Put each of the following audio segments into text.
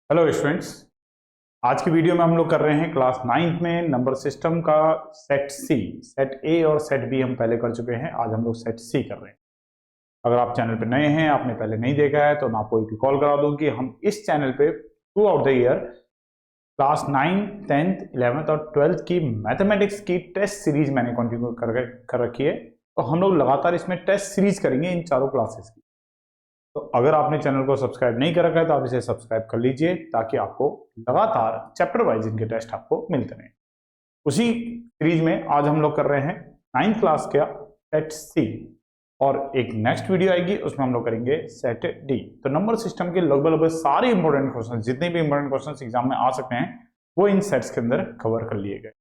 Hello students. आज की video में हम लोग कर रहे हैं क्लास 9th में नंबर सिस्टम का सेट सी। सेट ए और सेट बी हम पहले कर चुके हैं, आज हम लोग सेट सी कर रहे हैं। अगर आप चैनल पर नए हैं, आपने पहले नहीं देखा है, तो मैं आपको एक कॉल करा दूं कि हम इस चैनल पे through out the year class 9, 10th, 11th और 12th की मैथमेटिक्स की टेस्ट सीरीज मैंने कंटिन्यू कर रखी है। तो हम लोग लगातार इसमें टेस्ट सीरीज करेंगे इन चारों क्लासेस की। तो अगर आपने चैनल को सब्सक्राइब नहीं कर रखा है तो आप इसे सब्सक्राइब कर लीजिए, ताकि आपको लगातार चैप्टर वाइज इनके टेस्ट आपको मिलते रहें। उसी सीरीज में आज हम लोग कर रहे हैं 9th क्लास का सेट सी, और एक नेक्स्ट वीडियो आएगी उसमें हम लोग करेंगे सेट डी। तो नंबर सिस्टम के लगभग सारे इंपॉर्टेंट क्वेश्चन, जितने भी इंपॉर्टेंट क्वेश्चन एग्जाम में आ सकते हैं, वो इन सेट्स के अंदर कवर कर लिए गए।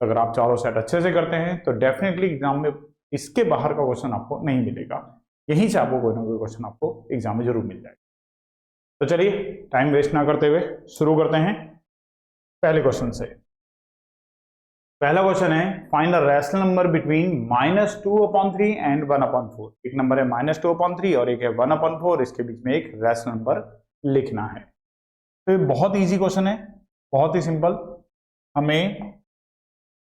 अगर आप चारों सेट अच्छे से करते हैं तो डेफिनेटली एग्जाम में इसके बाहर का क्वेश्चन आपको नहीं मिलेगा। यहीं से आपको कोई ना कोई क्वेश्चन आपको एग्जाम में जरूर मिल जाएगा। तो चलिए टाइम वेस्ट ना करते हुए शुरू करते हैं पहले क्वेश्चन से। पहला क्वेश्चन है, find the rational number between -2/3 and 1/4। एक नंबर है -2/3 और एक है 1/4, इसके बीच में एक रैशनल नंबर लिखना है। तो ये बहुत इजी क्वेश्चन है, बहुत ही सिंपल। हमें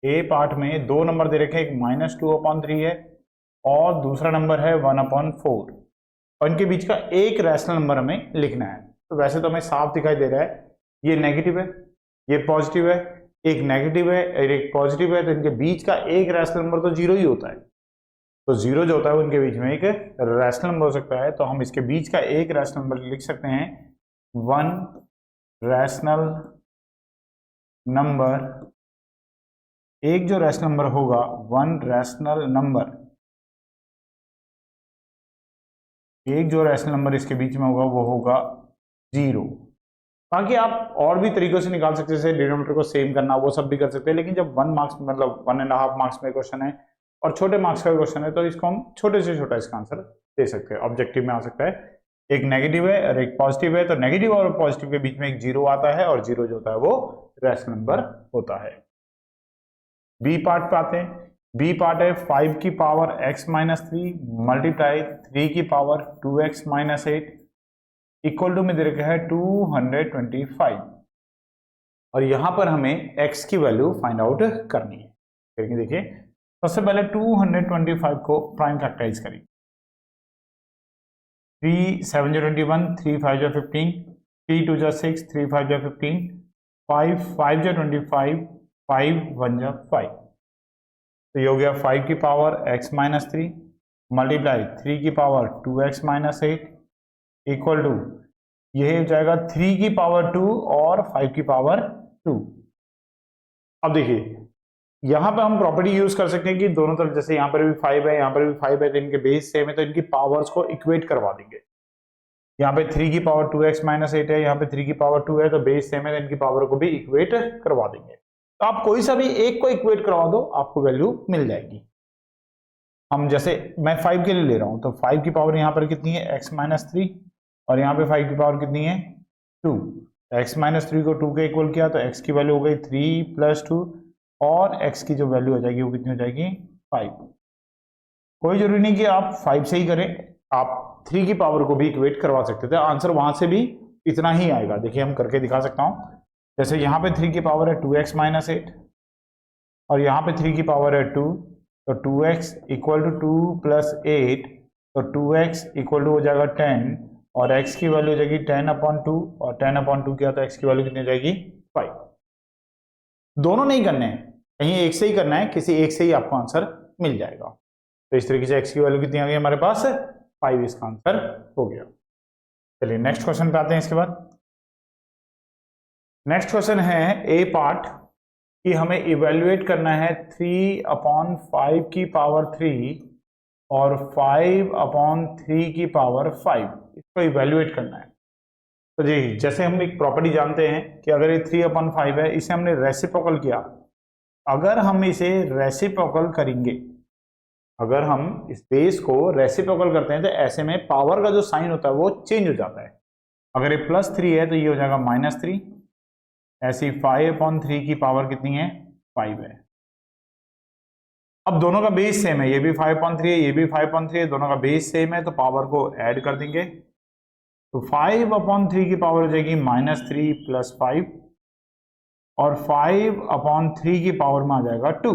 ए पार्ट में दो नंबर दे रखे हैं, एक -2/3 है और दूसरा नंबर है 1/4, और इनके बीच का एक रैशनल नंबर हमें लिखना है। तो वैसे तो हमें साफ दिखाई दे रहा है, ये नेगेटिव है, ये पॉजिटिव है, एक नेगेटिव है और एक पॉजिटिव है, तो इनके बीच का एक रैशनल नंबर तो जीरो ही होता है। तो जीरो जो होता है उनके बीच में एक रैशनल नंबर हो सकता है। तो हम इसके बीच का एक रैशनल नंबर लिख सकते हैं, वन रैशनल नंबर। एक जो रैशनल नंबर होगा, वन रैशनल नंबर, एक जो रैशनल नंबर इसके बीच में होगा वो होगा जीरो। बाकी आप और भी तरीकों से निकाल सकते हैं, जैसे डिनोमिनेटर को सेम करना, वो सब भी कर सकते हैं। लेकिन जब 1 मार्क्स मतलब 1.5 मार्क्स में क्वेश्चन है और छोटे मार्क्स का क्वेश्चन है, तो इसको हम छोटे से छोटा इसका आंसर दे सकते हैं। ऑब्जेक्टिव में आ सकता है, एक नेगेटिव है और एक पॉजिटिव है, तो नेगेटिव और पॉजिटिव के बीच में एक जीरो आता है, और जीरो जो होता है वो रैशनल नंबर होता है। बी पार्ट पे आते हैं। बी पार्ट है 5 की पावर x-3 मल्टीप्लाई 3 की पावर 2x-8 इक्वल टू में दे रखा है 225, और यहां पर हमें x की वैल्यू फाइंड आउट करनी है। देखिए सबसे पहले 225 को प्राइम फैक्टराइज करेंगे। 3 7 21, 3 5 15, 3 2 6, 3 5 15, 5 5 25, 5 1 5। तो ये हो गया 5 की पावर x-3 मल्टीप्लाई 3 की पावर 2x-8 इक्वल टू, ये हो जाएगा 3 की पावर 2 और 5 की पावर 2। अब देखिए यहां पे हम प्रॉपर्टी यूज कर सकते हैं कि दोनों तरफ, जैसे यहां पर भी 5 है, यहां पर भी 5 है, तो इनके बेस सेम है, तो इनकी पावर्स को इक्वेट करवा देंगे। यहाँ पे 3 की पावर 2x-8 है, यहाँ पे 3 की पावर 2 है, तो बेस सेम है, तो इनकी पावर को भी इक्वेट करवा देंगे। तो आप कोई सा भी एक को इक्वेट करवा दो, आपको वैल्यू मिल जाएगी। हम जैसे मैं 5 के लिए ले रहा हूं, तो 5 की पावर यहाँ पर कितनी है, x-3, और यहाँ पे 5 की पावर कितनी है, 2। x-3 को 2 के इक्वल किया तो x की वैल्यू हो गई 3 + 2, और x की जो वैल्यू हो जाएगी वो कितनी हो जाएगी, 5। कोई जरूरी नहीं कि आप 5 से ही करें, आप 3 की पावर को भी इक्वेट करवा सकते थे, आंसर वहां से भी इतना ही आएगा। देखिए हम करके दिखा सकता हूं। जैसे यहाँ पे 3 की पावर है 2x-8 और यहाँ पे 3 की पावर है 2, तो 2x इक्वल टू 2 + 8, तो 2x इक्वल टू हो जाएगा 10, और x की वैल्यू हो जाएगी 10/2, और 10/2 किया तो x की वैल्यू कितनी हो जाएगी, 5। दोनों नहीं करने हैं, कहीं एक से ही करना है, किसी एक से ही आपको आंसर मिल जाएगा। तो इस तरीके से x की वैल्यू कितनी आ गई हमारे पास, 5 इसका आंसर हो गया। चलिए नेक्स्ट क्वेश्चन पे आते हैं। इसके बाद नेक्स्ट क्वेश्चन है ए पार्ट, कि हमें इवेल्युएट करना है 3/5 की पावर 3 और 5/3 की पावर 5, इसको इवेल्युएट करना है। तो जी जैसे हम एक प्रॉपर्टी जानते हैं कि अगर ये 3/5 है, इसे हमने रेसिप्रोकल किया, अगर हम इसे रेसिप्रोकल करेंगे, अगर हम इस बेस को रेसिप्रोकल करते हैं, तो ऐसे में पावर का जो साइन होता है वो चेंज हो जाता है। अगर ये +3 है तो ये हो जाएगा -3। ऐसी 5/3 की पावर कितनी है, 5 है। अब दोनों का बेस सेम है, ये भी 5/3 है, ये भी 5/3 है, दोनों का बेस सेम है, तो पावर को ऐड कर देंगे। तो 5/3 की पावर हो जाएगी -3 + 5 और 5/3 की पावर में आ जाएगा 2।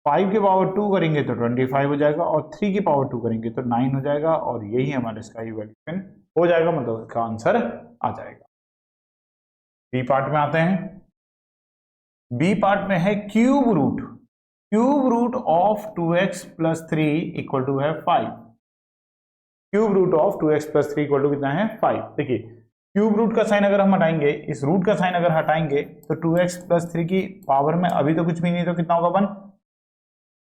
5 की पावर 2 करेंगे तो 25 हो जाएगा और 3 की पावर 2 करेंगे तो 9 हो जाएगा और यही हमारे इसका इवैल्यूएशन हो जाएगा, मतलब इसका आंसर आ जाएगा। बी पार्ट में आते हैं। बी पार्ट में है cube root of 2x + 3 equal to है 5। Cube root of 2x + 3 equal to कितना है 5। देखिए क्यूब रूट का साइन अगर हम हटाएंगे, इस रूट का साइन अगर हटाएंगे तो 2x + 3 की पावर में अभी तो कुछ भी नहीं, तो कितना होगा 1।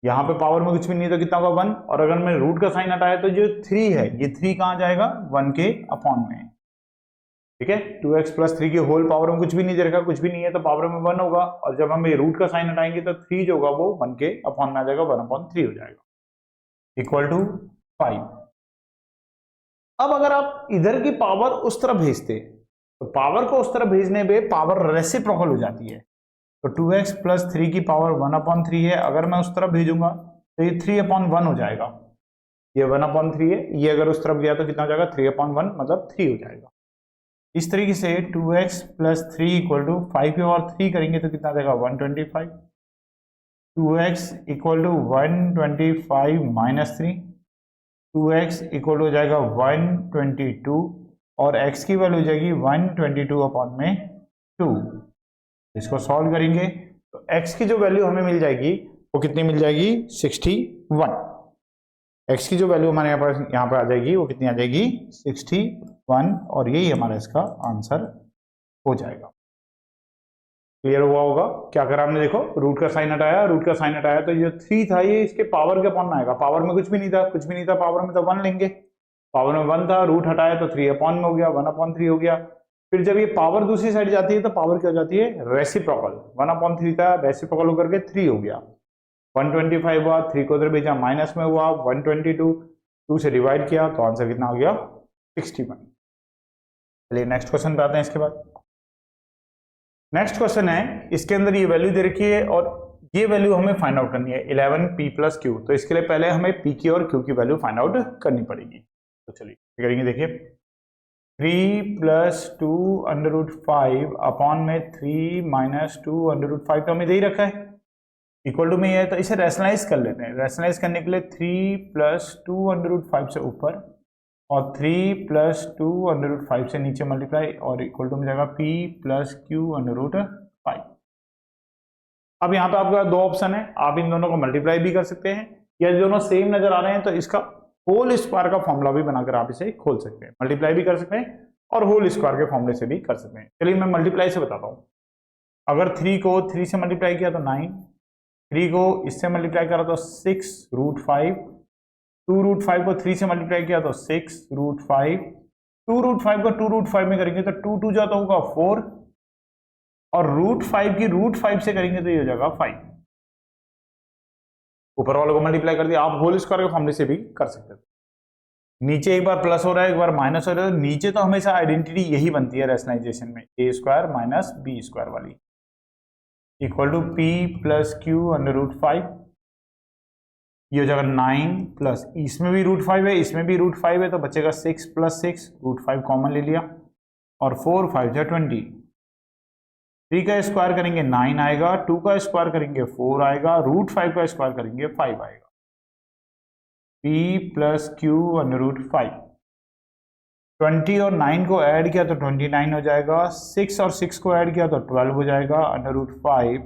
यहां पे पावर में कुछ भी नहीं तो कितना होगा 1, और अगर मैं रूट का साइन हटाया तो जो 3 है ये 3 कहां जाएगा 1 के अपॉन में। ठीक है, 2x + 3 की होल पावर में कुछ भी नहीं दे रखा, कुछ भी नहीं है तो पावर में 1 होगा, और जब हम ये रूट का साइन हटाएंगे तो 3 जो होगा वो 1 के अपॉन में आ जाएगा, 1/3 हो जाएगा इक्वल टू 5। अब अगर आप इधर की पावर उस तरफ भेजते तो पावर को उस तरफ भेजने पे पावर रेसिप्रोकल हो जाती है। तो 2x + 3 की पावर 1/3 है, अगर मैं उस तरफ भेजूंगा तो ये 3/1 हो जाएगा। ये 1/3 है, ये अगर उस तरफ गया तो कितना हो जाएगा 3/1, मतलब 3 हो जाएगा। इस तरीके से 2x + 3 इक्वल टू 5 की पावर 3 करेंगे तो कितना देगा 125। 2x equal to 125 - 3, 2x equal हो जाएगा 122 और x की वैल्यू हो जाएगी 122/2। इसको सॉल्व करेंगे तो x की जो वैल्यू हमें मिल जाएगी वो कितनी मिल जाएगी 61। x की जो वैल्यू हमारे यहाँ पर आ जाएगी वो कितनी आ जाएगी 61, और यही हमारा इसका आंसर हो जाएगा। क्लियर हुआ होगा। क्या करा हमने, देखो रूट का साइन हटाया, तो ये 3 था ये इसके पावर के अपॉन में आएगा। पावर में कुछ भी नहीं था, पावर में तो 1 लेंगे, पावर में 1 था, रूट हटाया तो 3 अपॉन में हो गया, 1/3 हो गया। फिर जब ये पावर दूसरी साइड जाती है तो पावर क्या हो जाती है रेसिप्रोकल। 1/3 था, रेसिप्रोकल होकर के 3 हो गया, 125 हुआ, 3 को उधर भेजा माइनस में हुआ 122, 2 से डिवाइड किया तो आंसर कितना हो गया 61। चलिए नेक्स्ट क्वेश्चन पे आते हैं। इसके बाद नेक्स्ट क्वेश्चन है, इसके अंदर ये वैल्यू दे रखी है और ये वैल्यू हमें फाइंड आउट करनी है 11p + q। तो इसके लिए पहले हमें p की और q की वैल्यू फाइंड आउट करनी पड़ेगी। तो चलिए करेंगे, देखिए 3 + 2√5 अपॉन में 3 - 2√5 तो हमें दे ही रखा है, इक्वल टू में ये है, तो इसे रैशनलाइज कर लेते हैं। रैशनलाइज करने के लिए 3 + 2√5 से ऊपर और 3 + 2√5 से नीचे मल्टीप्लाई और इक्वल टू में जाएगा p + q√5। अब यहाँ पे आपका दो ऑप्शन है, आप इन दोनों को मल्टीप्लाई भी कर सकते हैं या दोनों सेम नजर आ रहे हैं तो इसका होल स्क्वायर का फॉर्मूला भी बनाकर आप इसे खोल सकते हैं। मल्टीप्लाई भी कर सकते हैं और होल स्क्वायर के फॉर्मूले से भी कर सकते हैं। चलिए मैं मल्टीप्लाई से बताता हूँ। अगर 3 को 3 से मल्टीप्लाई किया तो 9, 3 को इससे मल्टीप्लाई करा तो 6√5, 2√5 को 3 से मल्टीप्लाई किया तो 6√5, 2√5 को 2√5 में करेंगे तो 2 2 जा तो होगा 4 और √5 की √5 से करेंगे तो ये हो जाएगा 5। ऊपर वाले को मल्टीप्लाई कर दिया, आप होल स्क्वायर के फॉर्मूले से भी कर सकते थे। नीचे एक बार प्लस हो रहा है एक बार माइनस हो रहा है, तो नीचे तो हमेशा आइडेंटिटी यही बनती है रैशनलाइजेशन में, a² - b² वाली, इक्वल टू p + q√5। ये हो जाएगा 9 प्लस इसमें भी √5 है, इसमें भी √5 है, तो बचेगा 6 + 6, √5 कॉमन ले लिया और 4 5 जा 20। 3 का स्क्वायर करेंगे 9 आएगा, 2 का स्क्वायर करेंगे 4 आएगा, √5 का स्क्वायर करेंगे 5 आएगा। p + q√5, 20 और 9 को ऐड किया तो 29 हो जाएगा, 6 और 6 को ऐड किया तो 12 हो जाएगा, √5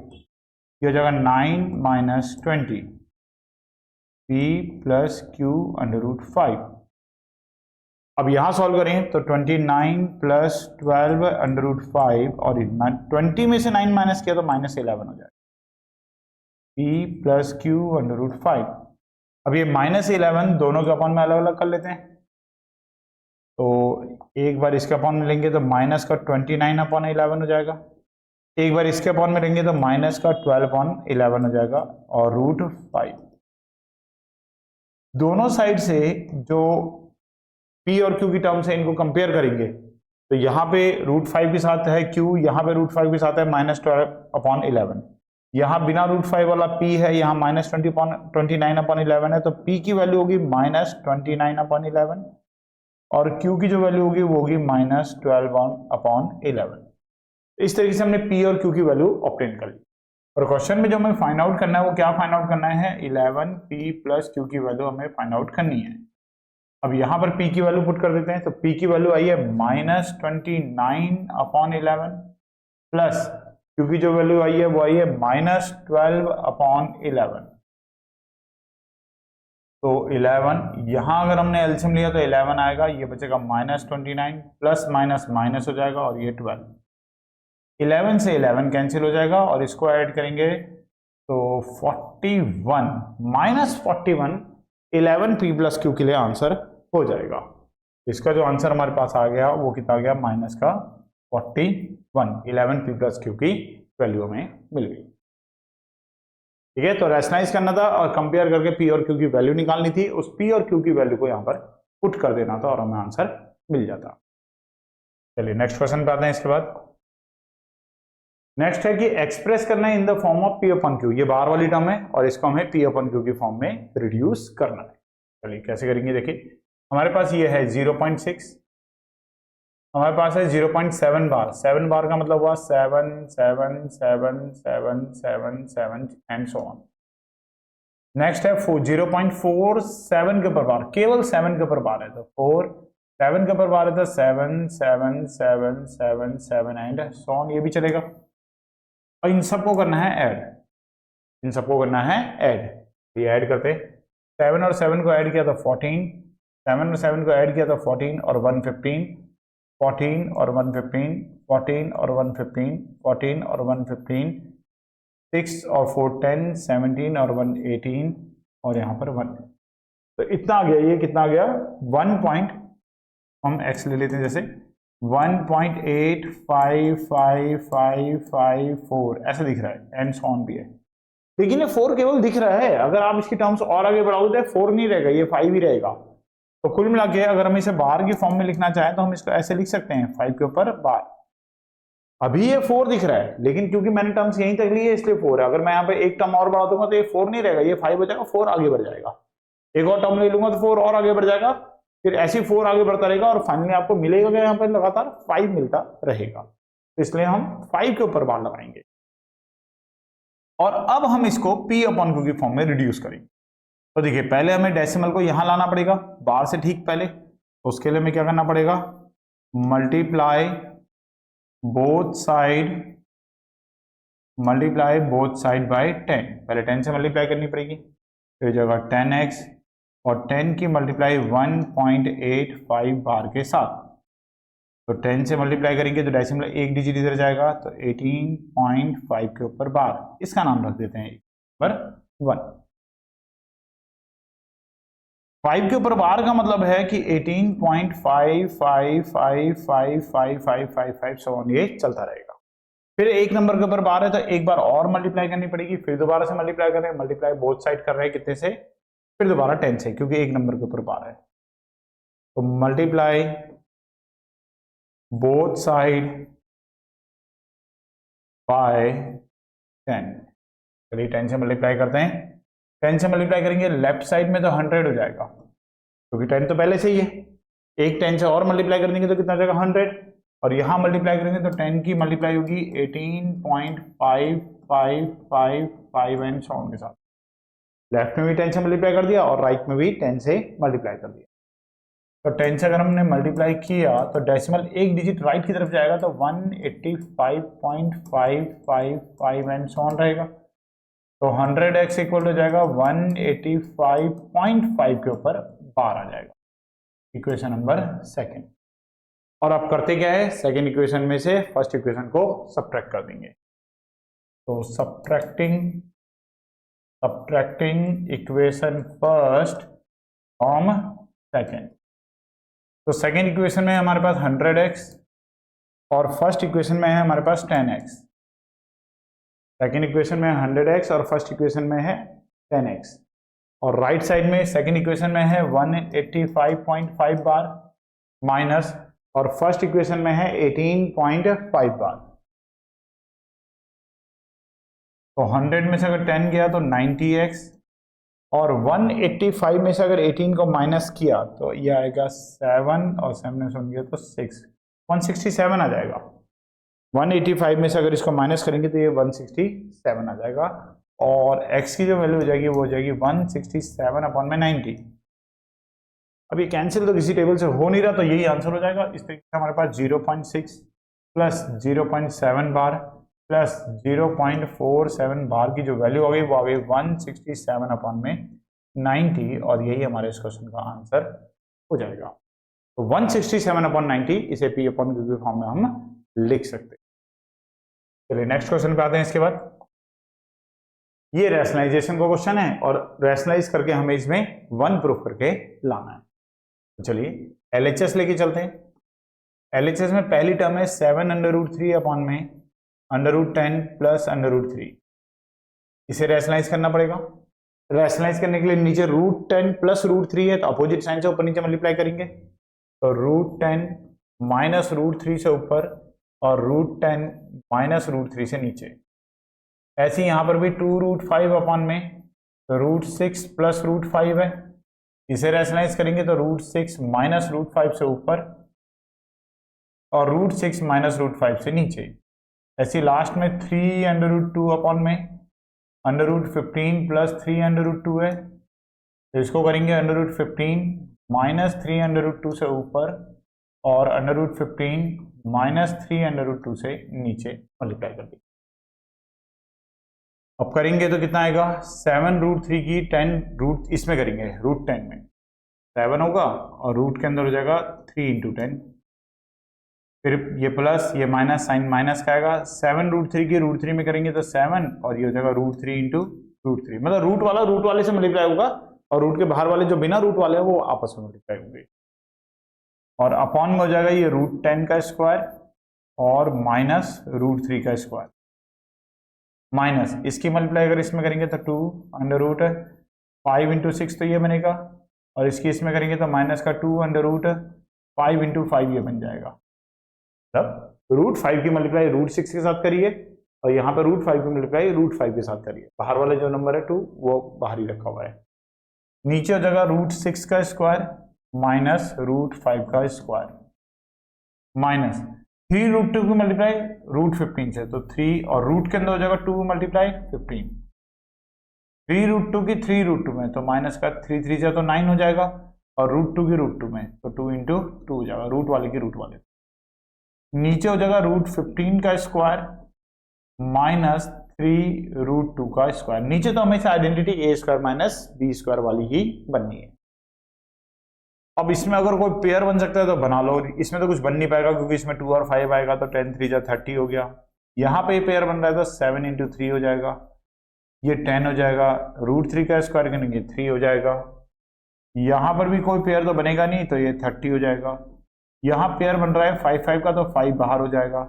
ये हो जाएगा 9 - 20, p + q√5। अब यहां सॉल्व करें तो 29 + 12 √5 और 20 में से 9 माइनस किया तो -11 हो जाएगा, p + q√5। अब ये -11 दोनों के अपॉन में अलग अलग कर लेते हैं, तो एक बार इसके अपॉन में लेंगे तो माइनस का 29/11 हो जाएगा, एक बार इसके अपॉन में लेंगे तो माइनस का 12/11 हो जाएगा और √5। दोनों साइड से जो p और q की टर्म्स है इनको कंपेयर करेंगे तो यहाँ पे √5 के साथ है q, यहाँ पे √5 के साथ है -12/11, यहाँ बिना √5 वाला p है, यहाँ -29/11 है, तो p की वैल्यू होगी -29/11 और Q की जो वैल्यू होगी वो होगी -12/11। इस तरीके से हमने P और Q की वैल्यू ऑब्टेन कर ली। और क्वेश्चन में जो हमें फाइंड आउट करना है वो क्या फाइंड आउट करना है, 11P + Q की वैल्यू हमें फाइंड आउट करनी है। अब यहाँ पर P की वैल्यू पुट कर देते हैं, तो P की वैल्यू आई है -29/11 प्लस Q की जो वैल्यू आई है वो आई है -12/11। तो 11 यहां अगर हमने एलसीएम लिया तो 11 आएगा, ये बचेगा -29, प्लस माइनस माइनस हो जाएगा और ये 12। 11 से 11 कैंसिल हो जाएगा और इसको ऐड करेंगे तो 41 -41 11P + Q के लिए आंसर हो जाएगा। इसका जो आंसर हमारे पास आ गया वो कितना आ गया, -41 11P + Q की वैल्यू हमें मिल गई। ठीक है, तो रैशनलाइज करना था और कंपेयर करके P और Q की वैल्यू निकालनी थी। उस P और Q की वैल्यू को यहाँ पर पुट कर देना था और हमें आंसर मिल जाता। चलिए नेक्स्ट क्वेश्चन पे आते हैं। इसके बाद नेक्स्ट है कि एक्सप्रेस करना है in the form of P/Q। ये बाहर वाली टर्म है और इसको हमें P/Q की फॉर्म में रिड्यूस करना है। चलिए कैसे करेंगे, देखिए हमारे पास ये है 0.6, हमारे पास है 0.7 बार। 7 बार का मतलब हुआ 7 7 7 7 7 7 एंड सो ऑन। नेक्स्ट है 0.47 के ऊपर बार, केवल 7 के ऊपर बार है, तो 4 7 के ऊपर बार है तो 7 7 7 7 7 एंड सो ऑन, ये भी चलेगा। और इन सबको करना है ऐड, इन सबको करना है ऐड। ये ऐड करते, 7 और 7 को ऐड किया तो 14, 7 और 7 को ऐड किया तो 14 और 1 15, 14 और 1 15, 14 और 1 15, 14 और 1 15, 6 और 4 10, 17 और 1 18 और यहाँ पर 1। तो इतना आ गया, ये कितना आ गया 1 पॉइंट, हम x ले लेते हैं जैसे 1.855554 ऐसा दिख रहा है एंड सो ऑन भी है, लेकिन ये 4 केवल दिख रहा है। अगर आप इसकी टर्म्स और आगे बढ़ाओगे तो 4 नहीं रहेगा, ये 5 ही रहेगा। तो कुल मिला के अगर हम इसे बार की फॉर्म में लिखना चाहें तो हम इसको ऐसे लिख सकते हैं 5 के ऊपर बार। अभी ये 4 दिख रहा है, लेकिन क्योंकि मैंने टर्म्स यहीं तक ली है इसलिए 4 है। अगर मैं यहाँ पे एक टर्म और बढ़ा दूंगा तो ये 4 नहीं रहेगा, ये 5 हो जाएगा, 4 आगे बढ़ जाएगा। एक और टर्म ले लूंगा तो 4 और आगे बढ़ जाएगा, फिर ऐसे 4 आगे बढ़ता रहेगा और फाइनली आपको मिलेगा क्या, यहाँ पर लगातार 5 मिलता रहेगा। तो इसलिए हम 5 के ऊपर बार लगाएंगे। और अब हम इसको P/Q की फॉर्म में रिड्यूस करेंगे। तो देखिए पहले हमें डेसिमल को यहां लाना पड़ेगा बार से ठीक पहले, तो उसके लिए हमें क्या करना पड़ेगा, मल्टीप्लाई बोथ साइड बाय 10। पहले 10 से मल्टीप्लाई करनी पड़ेगी, तो जगह 10x और 10 की मल्टीप्लाई 1.85 बार के साथ। तो 10 से मल्टीप्लाई करेंगे तो डेसिमल एक डिजिट इधर जाएगा, तो 18.5 के ऊपर बार, इसका नाम रख देते हैं पर 1। 5 के ऊपर बार का मतलब है कि 18.55555555 सो ऑन, ये चलता रहेगा। फिर एक नंबर के ऊपर बार है तो एक बार और मल्टीप्लाई करनी पड़ेगी, फिर दोबारा से मल्टीप्लाई कर रहे हैं, मल्टीप्लाई बोथ साइड कर रहे हैं कितने से, फिर दोबारा 10 से, क्योंकि एक नंबर के ऊपर बार है। तो मल्टीप्लाई बोथ साइड बाय 10। चलिए 10 से मल्टीप्लाई करते हैं, 10 से मल्टीप्लाई करेंगे लेफ्ट साइड में तो 100 हो जाएगा, क्योंकि 10 तो पहले से ही है। एक 10 से और मल्टीप्लाई कर देंगे तो कितना जाएगा 100, और यहां मल्टीप्लाई करेंगे तो 10 की मल्टीप्लाई होगी 18.5555 एंड सो ऑन के साथ। लेफ्ट में भी 10 से मल्टीप्लाई कर दिया और राइट में भी 10 से मल्टीप्लाई कर दिया। तो 10 से अगर हमने मल्टीप्लाई किया तो डेसिमल एक डिजिट राइट की तरफ जाएगा तो 185.555 एंड सो ऑन रहेगा। तो 100x इक्वल हो जाएगा 185.5 के ऊपर बार आ जाएगा, इक्वेशन नंबर सेकंड। और आप करते क्या है, सेकंड इक्वेशन में से फर्स्ट इक्वेशन को सब्ट्रैक्ट कर देंगे। तो subtracting equation first from second. तो सेकंड इक्वेशन में हमारे पास 100x और फर्स्ट इक्वेशन में है हमारे पास 10x। सेकंड इक्वेशन में 100x और फर्स्ट इक्वेशन में है 10x, और राइट साइड में सेकंड इक्वेशन में है 185.5 बार माइनस, और फर्स्ट इक्वेशन में है 18.5 बार। तो 100 में से अगर 10 गया तो 90x और 185 में से अगर 18 को माइनस किया तो ये आएगा 7 और 7 में सुन गया तो 6, 167 आ जाएगा। 185 में से अगर इसको माइनस करेंगे तो ये 167 आ जाएगा और x की जो वैल्यू हो जाएगी वो हो जाएगी 167/90। अब ये कैंसिल तो किसी टेबल से हो नहीं रहा तो यही आंसर हो जाएगा। इस तरीके से हमारे पास 0.6 प्लस 0.7 बार प्लस 0.47 बार की जो वैल्यू आ गई वो आ गई 167/90 और यही हमारे इस क्वेश्चन का आंसर हो जाएगा। तो 167/90 इसे P अपॉन Q के फॉर्म में हम लिख सकते हैं। चलिए नेक्स्ट क्वेश्चन पे आते हैं। इसके बाद ये रैशनलाइजेशन का क्वेश्चन है और रैशनलाइज करके हमें इसमें 1 प्रूफ करके लाना है। तो चलिए LHS लेके चलते हैं। LHS में पहली टर्म है 7√3 अपॉन में √10 प्लस √3। इसे रैशनलाइज करना पड़ेगा। रैशनलाइज करने के लिए नीचे √10 प्लस √3 है तो अपोजिट साइन से ऊपर नीचे मल्टीप्लाई करेंगे तो √10 माइनस √3 से ऊपर और √10 माइनस √3 से नीचे। ऐसे ही यहां पर भी 2√5 अपॉन में √6 प्लस √5 है। इसे रैशनलाइज करेंगे तो √6 माइनस √5 से ऊपर और √6 माइनस √5 से नीचे। ऐसे लास्ट में 3√2 अपॉन में √15 प्लस 3√2 है तो इसको करेंगे √15 माइनस 3√2 से ऊपर और √15 माइनस 3√2 से नीचे मल्टीप्लाई कर दी। अब करेंगे तो कितना आएगा 7√3 की 10 रूट इसमें करेंगे √10 में 7 होगा और रूट के अंदर हो जाएगा 3 × 10। फिर ये प्लस ये माइनस साइन माइनस का आएगा 7√3 की √3 में करेंगे तो 7 और ये हो जाएगा √3 × √3 मतलब रूट वाला रूट वाले से मल्टीप्लाई होगा और रूट के बाहर वाले जो बिना रूट वाले हैं वो आपस में मल्टीप्लाई होंगे और अपॉन में हो जाएगा ये √10 का स्क्वायर और माइनस √3 का स्क्वायर माइनस इसकी मल्टीप्लाई अगर इसमें करेंगे तो 2√5 × 6 तो ये बनेगा और इसकी इसमें करेंगे तो माइनस का 2√5 × 5 ये बन जाएगा। मतलब √5 की मल्टीप्लाई √6 के साथ करिए और यहाँ पे √5 की मल्टीप्लाई √5 के साथ करिए। बाहर वाले जो नंबर है 2 वो बाहर ही रखा हुआ है। नीचे हो जाएगा √6 का स्क्वायर माइनस √5 का स्क्वायर माइनस 3√2 की मल्टीप्लाई √15 से तो 3 और रूट के अंदर हो जाएगा 2 मल्टीप्लाई 15 3√2 की 3√2 में तो माइनस का 3 से तो 9 हो जाएगा और √2 की √2 में तो 2 × 2 हो जाएगा रूट वाले की रूट वाले। नीचे हो जाएगा √15 का स्क्वायर माइनस 3√2 का स्क्वायर। नीचे तो हमेशा आइडेंटिटी a² माइनस b² वाली ही बननी है। अब इसमें अगर कोई पेयर बन सकता है तो बना लो। इसमें तो कुछ बन नहीं पाएगा क्योंकि इसमें 2 और 5 आएगा तो 10 3 जा 30 हो गया। यहाँ पे पेयर बन रहा है तो 7 × 3 हो जाएगा ये 10 हो जाएगा √3 का स्क्वायर करेंगे 3 हो जाएगा। यहाँ पर भी कोई पेयर तो बनेगा नहीं तो ये 30 हो जाएगा। यहाँ पेयर बन रहा है 5 5 का तो 5 बाहर हो जाएगा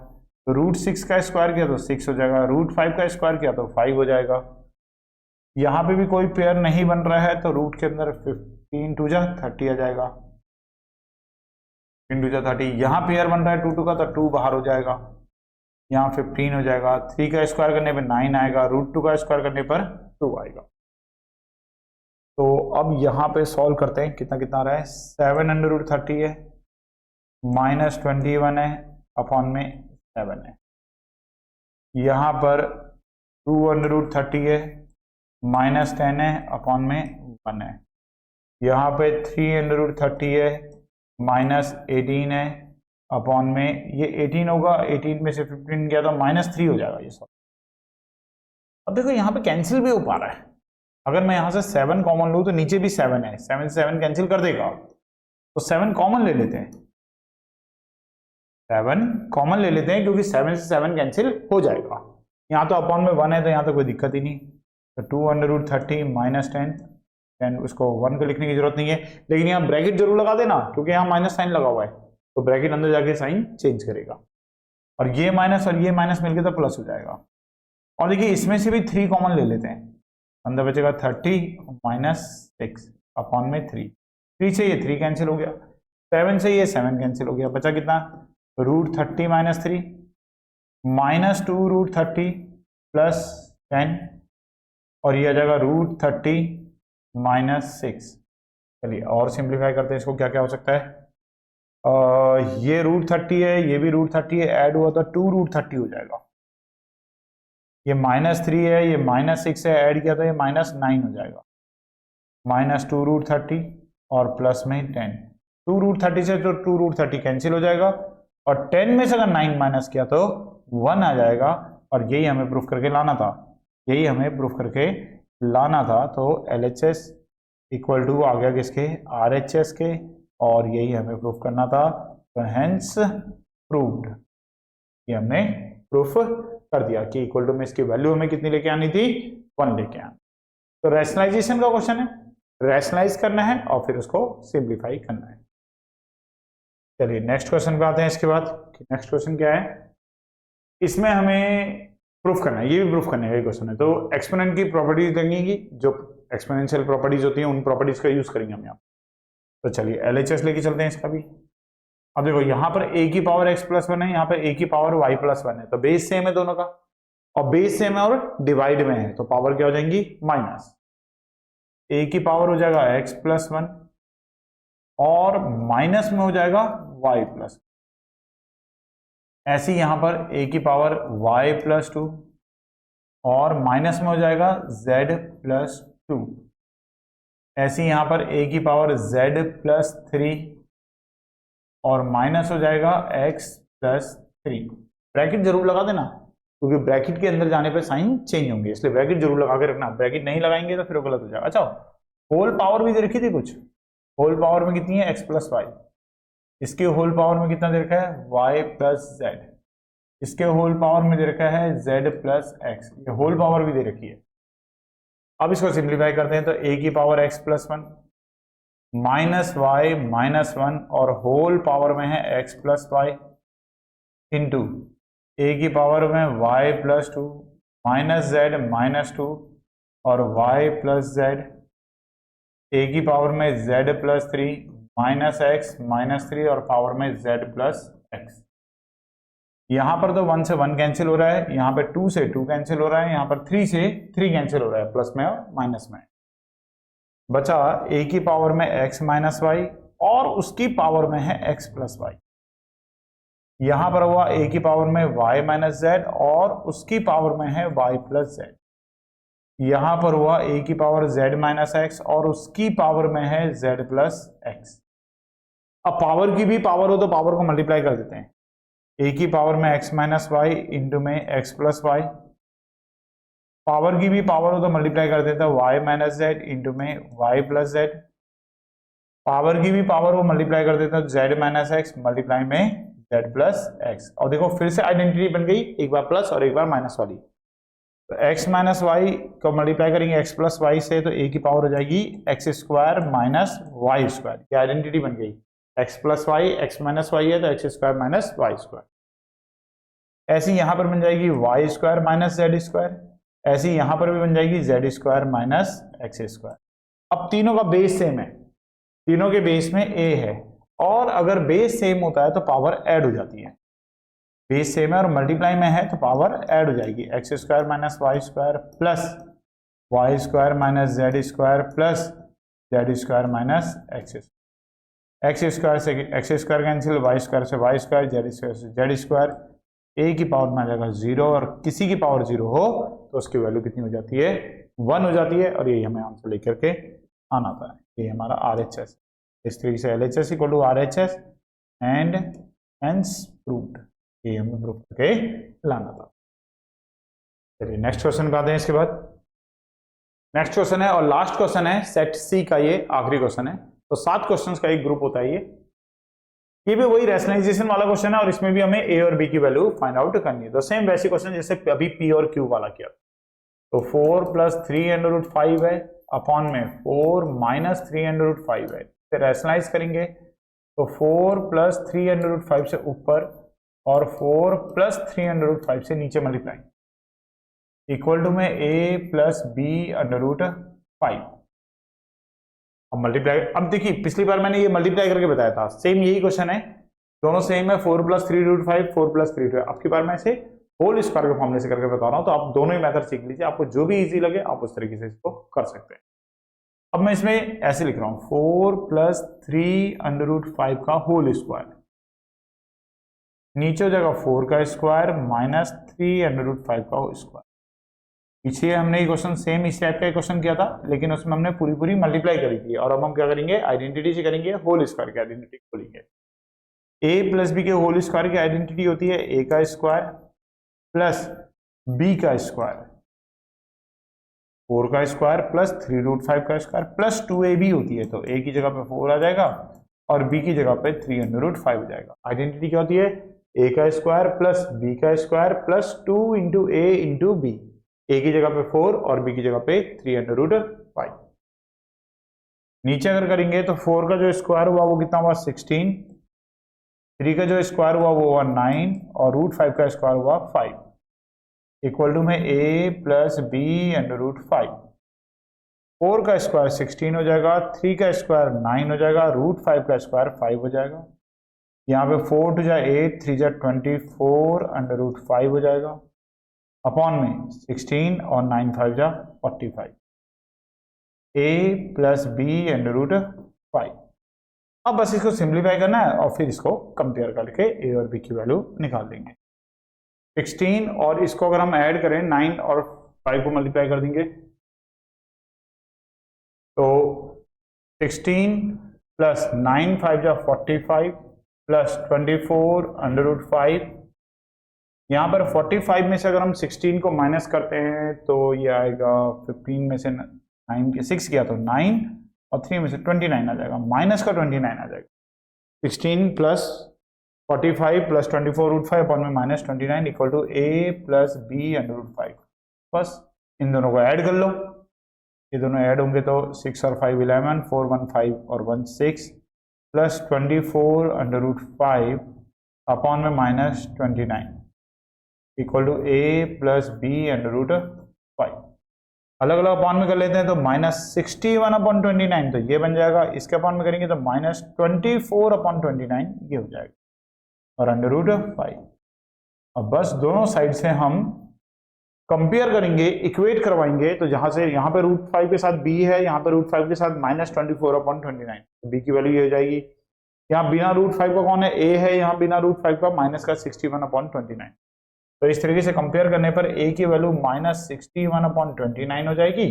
तो √6 का स्क्वायर किया तो 6 हो जाएगा √5 का स्क्वायर किया तो 5 हो जाएगा। यहाँ पे भी कोई पेयर नहीं बन रहा है तो रूट के अंदर 15 2 जा 30 आ जाएगा 15 2 जा 30। यहाँ पेयर बन रहा है 2 2 का तो 2 बाहर हो जाएगा यहाँ 15 हो जाएगा। 3 का स्क्वायर करने पर 9 आएगा √2 का स्क्वायर करने पर 2 आएगा। तो अब यहाँ पे सॉल्व करते हैं कितना कितना आ रहा है 7√30 है माइनस 21 है अपॉन में 7 है। यहाँ पर 2√30 है माइनस 10 है अपॉन में 1 है। यहाँ पे 3√30 है माइनस 18 है अपॉन में ये 18 होगा 18 में से 15 गया तो -3 हो जाएगा ये सब। अब देखो यहाँ पे कैंसिल भी हो पा रहा है। अगर मैं यहाँ से 7 कॉमन लूँ तो नीचे भी 7 है 7 से 7 कैंसिल कर देगा तो 7 कॉमन ले लेते हैं 7 कॉमन ले लेते हैं क्योंकि 7 से 7 कैंसिल हो जाएगा। यहाँ तो अपॉन में 1 है तो यहाँ तो कोई दिक्कत ही नहीं तो 2√30 माइनस 10 उसको 1 को लिखने की जरूरत नहीं है लेकिन यहाँ ब्रैकेट जरूर लगा देना क्योंकि यहाँ माइनस साइन लगा हुआ है तो ब्रैकेट अंदर जाके साइन चेंज करेगा और ये माइनस मिलके तो प्लस हो जाएगा। और देखिए इसमें से भी 3 कॉमन ले लेते हैं अंदर बचेगा 30 माइनस 6 अपॉन में 3 से ये 3 कैंसिल हो गया 7 से ये 7 कैंसिल हो गया बचा कितना √30 माइनस 3 माइनस 2√30 प्लस 10 और ये आ जाएगा √30 -6। चलिए और सिंप्लीफाई करते हैं इसको, क्या क्या हो सकता है। ये √30 है, ये भी √30 है, ऐड हुआ तो 2√30 हो जाएगा। ये -3 है, ये -6 है, ऐड किया तो ये -9 हो जाएगा। -2√30 और प्लस में 10। 2√30 से तो 2√30 कैंसिल हो जाएगा और 10 में से अगर 9 माइनस किया तो 1 आ जाएगा। और यही हमें प्रूफ करके लाना था, यही हमें प्रूफ करके लाना था। तो LHS इक्वल टू आ गया किसके, RHS के, और यही हमें प्रूफ करना था। तो हेंस प्रूव्ड, ये हमने प्रूफ कर दिया कि इक्वल टू में इसकी वैल्यू हमें कितनी लेके आनी थी, 1 लेके आनी। तो रैशनलाइजेशन का क्वेश्चन है, रैशनलाइज करना है और फिर उसको सिंप्लीफाई करना है। चलिए नेक्स्ट क्वेश्चन पे आते हैं। इसके बाद नेक्स्ट क्वेश्चन क्या है, इसमें हमें प्रूफ करना है, ये भी प्रूफ करने का क्वेश्चन है। तो एक्सपोनेंट की प्रॉपर्टीज लगेंगी, जो एक्सपोनेंशियल प्रॉपर्टीज होती हैं उन प्रॉपर्टीज का यूज करेंगे हम यहाँ। तो चलिए LHS लेके चलते हैं इसका भी। अब देखो यहाँ पर a की पावर x+1 है, यहाँ पर a की पावर y+1 है, तो बेस सेम है दोनों का, और बेस सेम है और डिवाइड में है, तो पावर क्या हो जाएंगी, माइनस। a की पावर हो जाएगा x+1 और माइनस में हो जाएगा y+। ऐसी यहां पर a की पावर y+2 और माइनस में हो जाएगा z+2। ऐसी यहां पर a की पावर z+3 और माइनस हो जाएगा x+3। ब्रैकेट जरूर लगा देना, क्योंकि ब्रैकेट के अंदर जाने पे साइन चेंज होंगे, इसलिए ब्रैकेट जरूर लगा के रखना। ब्रैकेट नहीं लगाएंगे तो फिर वो गलत हो जाएगा। अच्छा, होल पावर भी दे रखी थी कुछ, होल पावर में कितनी है, x+y। इसके होल पावर में कितना दे रखा है, y+z। इसके होल पावर में दे रखा है z+x, ये होल पावर भी दे रखी है। अब इसको सिंप्लीफाई करते हैं, तो a की पावर x+1 -y-1 और होल पावर में है x+y इंटू a की पावर में y+2 -z-2 और y+z, a की पावर में z+3 -x-3 और पावर में z+x। यहां पर तो 1 से 1 कैंसिल हो रहा है, यहां पे 2 से 2 कैंसिल हो रहा है, यहां पर 3 से 3 कैंसिल हो रहा है, प्लस में और माइनस में। बचा a की पावर में x-y और उसकी पावर में है x+y। यहां पर हुआ a की पावर में y-z और उसकी पावर में है y+z। यहां पर हुआ a की पावर z-x और उसकी पावर में है z+x। अब पावर की भी पावर हो तो पावर को मल्टीप्लाई कर देते हैं। a की पावर में x-y इंटू में x+y, पावर की भी पावर हो तो मल्टीप्लाई कर देते हैं y-z इंटू में y+z, पावर की भी पावर हो मल्टीप्लाई कर देते हैं z-x मल्टीप्लाई में z+x। और देखो फिर से आइडेंटिटी बन गई, एक बार प्लस और एक बार माइनस वाली। तो x-y को मल्टीप्लाई करेंगे x+y से, तो a की पावर हो जाएगी x² - y²। ये आइडेंटिटी बन गई, x+y x-y है तो x² - y²। ऐसी यहां पर बन जाएगी y² - z², ऐसी यहां पर भी बन जाएगी z² - x²। अब तीनों का बेस सेम है, तीनों के बेस में a है, और अगर बेस सेम होता है तो पावर ऐड हो जाती है। बेस सेम है और मल्टीप्लाई में है तो पावर ऐड हो जाएगी, x² - y² plus y² - z² plus z² - x²। x² से x² कैंसिल, y² से y², z² से z²। a की पावर में आ जाएगा 0 और किसी की पावर 0 हो तो उसकी वैल्यू कितनी हो जाती है, 1 हो जाती है। और यही हमें आंसर लेकर के आना था, ये हमारा RHS। इस तरीके से LHS equal to RHS and hence proved, ये हमें प्रूव करके लाना था। चलिए नेक्स्ट क्वेश्चन पे आते हैं। इसके बाद नेक्स्ट क्वेश्चन है और लास्ट क्वेश्चन है सेट सी का, ये आखिरी क्वेश्चन है। तो 7 क्वेश्चंस का एक ग्रुप होता है ये भी वही रैशनलाइजेशन वाला क्वेश्चन है और इसमें भी हमें a और b की वैल्यू फाइंड आउट करनी है। तो सेम वैसे क्वेश्चन जैसे अभी p और q वाला किया। तो 4 + 3√5 है अपॉन में 4 - 3√5 है, फिर रैशनलाइज करेंगे तो 4 + 3√5 से ऊपर और 4 + 3√5 से नीचे मल्टीप्लाई इक्वल टू में a + b√5। अब मल्टीप्लाई, अब देखिए पिछली बार मैंने ये मल्टीप्लाई करके बताया था, सेम यही क्वेश्चन है, दोनों सेम है, 4 + 3√5 4 + 3√5। अब की बार मैं इसे होल स्क्वायर के फॉर्मूले से करके बता रहा हूं, तो आप दोनों ही मेथड सीख लीजिए, आपको जो भी इजी लगे आप उस तरीके से इसको कर सकते हैं। अब मैं इसमें ऐसे लिख रहा हूं 4 + 3√5 का होल स्क्वायर, नीचे हो जाएगा 4 का स्क्वायर माइनस 3√5 का होल स्क्वायर। पीछे हमने ये क्वेश्चन सेम इस टाइप का क्वेश्चन किया था, लेकिन उसमें हमने पूरी पूरी मल्टीप्लाई करी थी, और अब हम क्या करेंगे, आइडेंटिटी से करेंगे, होल स्क्वायर की आइडेंटिटी खोलेंगे। a + b के होल स्क्वायर की आइडेंटिटी होती है a का स्क्वायर प्लस b का स्क्वायर, 4 का स्क्वायर प्लस 3√5 का स्क्वायर प्लस 2ab होती है, तो a की जगह पे 4 आ जाएगा और b की जगह पे 3√5 हो जाएगा। आइडेंटिटी क्या होती है, a का स्क्वायर प्लस b का square plus 2 × a × b, a की जगह पे 4 और b की जगह पे 3√5। नीचे अगर करेंगे तो 4 का जो स्क्वायर हुआ वो कितना हुआ 16, 3 का जो स्क्वायर हुआ वो हुआ 9 और √5 का स्क्वायर हुआ 5, इक्वल टू में a + b √5। 4 का स्क्वायर 16 हो जाएगा, 3 का स्क्वायर 9 हो जाएगा, √5 का स्क्वायर 5 हो जाएगा। यहाँ पे 4 × 8, 3 × 24 √5 हो जाएगा, अपॉन में 16 और 9 5 × 45, a + b √5। अब बस इसको सिंप्लीफाई करना है और फिर इसको कंपेयर करके a और b की वैल्यू निकाल देंगे। 16 और इसको अगर हम ऐड करें 9 और 5 को मल्टीप्लाई कर देंगे तो 16 + 9 5 × 45 प्लस 24 √5। यहाँ पर 45 में से अगर हम 16 को माइनस करते हैं तो ये आएगा 15 में से 9 के 6 किया तो 9 और 3 में से 29 आ जाएगा, माइनस का 29 आ जाएगा। 16 + 45 + 24√5 अपॉन में -29 इक्वल टू a + b √5। बस इन दोनों को ऐड कर लो, ये दोनों ऐड होंगे तो 6 और 5 11, 4 1 5 और 1 6 प्लस 24 √5 अपॉन में -29 इक्वल टू a + b √5। अलग अलग अपॉन में कर लेते हैं तो -61/29 तो ये बन जाएगा, इसके अपॉन में करेंगे तो -24/29 ये हो जाएगा और √5। अब बस दोनों साइड से हम कंपेयर करेंगे, इक्वेट करवाएंगे, तो जहां से यहाँ पे √5 के साथ b है, यहाँ पे √5 के साथ -24/29, तो b की वैल्यू ये हो जाएगी। यहाँ बिना √5 का कौन है, a है, यहाँ बिना √5 का -61/29। तो इस तरीके से कंपेयर करने पर a की वैल्यू -61/29 हो जाएगी,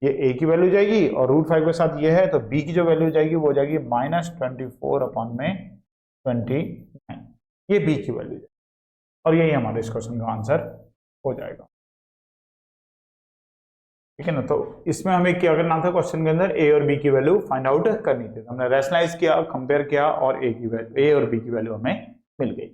ये a की वैल्यू जाएगी, और √5 के साथ ये है तो b की जो वैल्यू जाएगी वो हो जाएगी -24/29, ये b की वैल्यू जाएगी, और यही हमारे इस क्वेश्चन का आंसर हो जाएगा। ठीक है ना, तो इसमें हमें क्या करना था, क्वेश्चन के अंदर a और b की वैल्यू फाइंड आउट करनी थी, तो हमने रैशनलाइज किया, कंपेयर किया और a और b की वैल्यू हमें मिल गई।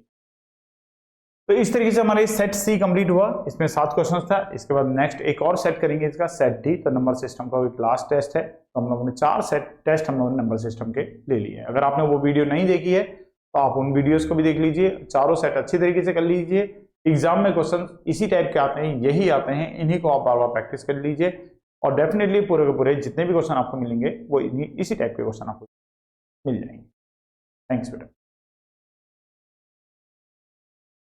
तो इस तरीके से हमारा सेट सी कंप्लीट हुआ, इसमें 7 क्वेश्चन था। इसके बाद नेक्स्ट एक और सेट करेंगे इसका, सेट डी। तो नंबर सिस्टम का एक लास्ट टेस्ट है, तो हम लोगों ने 4 सेट टेस्ट हम लोगों ने नंबर सिस्टम के ले लिए हैं। अगर आपने वो वीडियो नहीं देखी है तो आप उन वीडियोस को भी देख लीजिए, चारों सेट अच्छी तरीके से कर लीजिए। एग्जाम में क्वेश्चन इसी टाइप के आते हैं, यही आते हैं, इन्हीं को आप बार बार प्रैक्टिस कर लीजिए, और डेफिनेटली पूरे के पूरे जितने भी क्वेश्चन आपको मिलेंगे वो इसी टाइप के क्वेश्चन आपको मिल जाएंगे। थैंक्स बेटा।